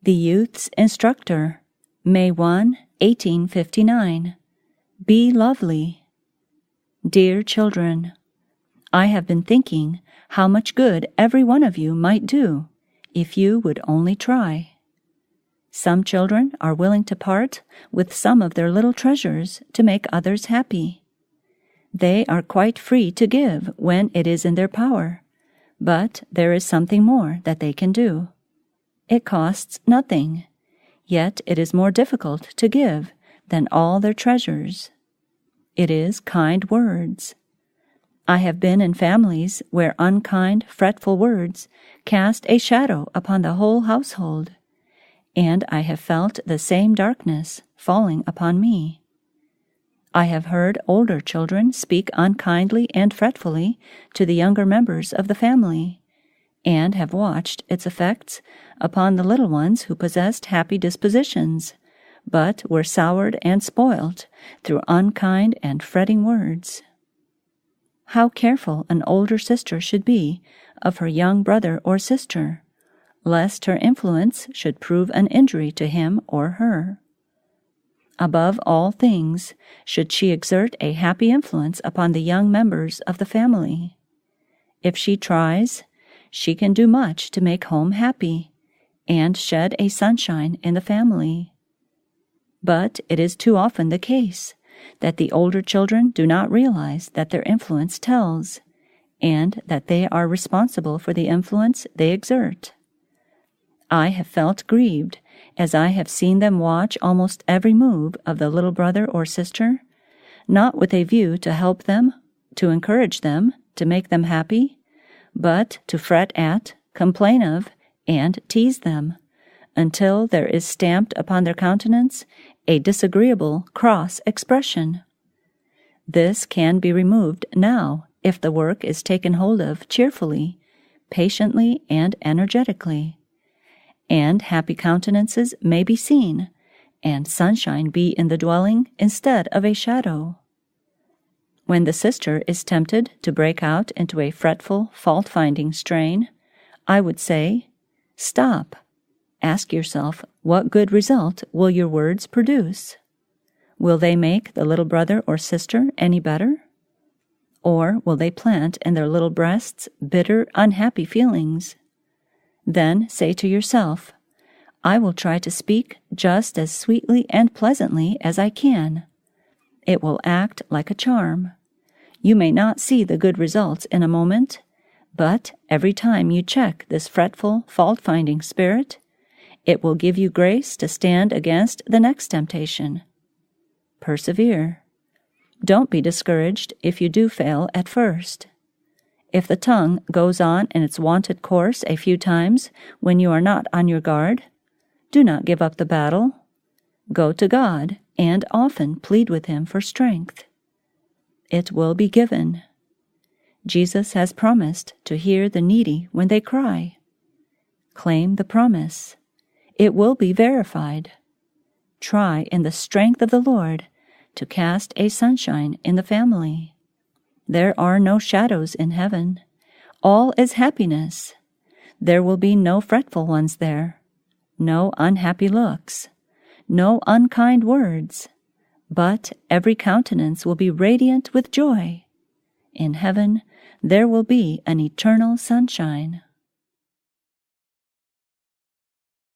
The Youth's Instructor, May 1, 1859. Be lovely. Dear children, I have been thinking how much good every one of you might do if you would only try. Some children are willing to part with some of their little treasures to make others happy. They are quite free to give when it is in their power, but there is something more that they can do. It costs nothing, yet it is more difficult to give than all their treasures. It is kind words. I have been in families where unkind, fretful words cast a shadow upon the whole household, and I have felt the same darkness falling upon me. I have heard older children speak unkindly and fretfully to the younger members of the family, and have watched its effects upon the little ones who possessed happy dispositions, but were soured and spoilt through unkind and fretting words. How careful an older sister should be of her young brother or sister, lest her influence should prove an injury to him or her. Above all things, should she exert a happy influence upon the young members of the family. If she tries, she can do much to make home happy and shed a sunshine in the family. But it is too often the case that the older children do not realize that their influence tells, and that they are responsible for the influence they exert. I have felt grieved as I have seen them watch almost every move of the little brother or sister, not with a view to help them, to encourage them, to make them happy, but to fret at, complain of, and tease them, until there is stamped upon their countenance a disagreeable, cross expression. This can be removed now if the work is taken hold of cheerfully, patiently, and energetically, and happy countenances may be seen, and sunshine be in the dwelling instead of a shadow. When the sister is tempted to break out into a fretful, fault-finding strain, I would say, stop. Ask yourself, what good result will your words produce? Will they make the little brother or sister any better? Or will they plant in their little breasts bitter, unhappy feelings? Then say to yourself, I will try to speak just as sweetly and pleasantly as I can. It will act like a charm. You may not see the good results in a moment, but every time you check this fretful, fault-finding spirit, it will give you grace to stand against the next temptation. Persevere. Don't be discouraged if you do fail at first. If the tongue goes on in its wonted course a few times when you are not on your guard, do not give up the battle. Go to God and often plead with Him for strength. It will be given. Jesus has promised to hear the needy when they cry. Claim the promise. It will be verified. Try in the strength of the Lord to cast a sunshine in the family. There are no shadows in heaven. All is happiness. There will be no fretful ones there, no unhappy looks, no unkind words, but every countenance will be radiant with joy. In heaven there will be an eternal sunshine.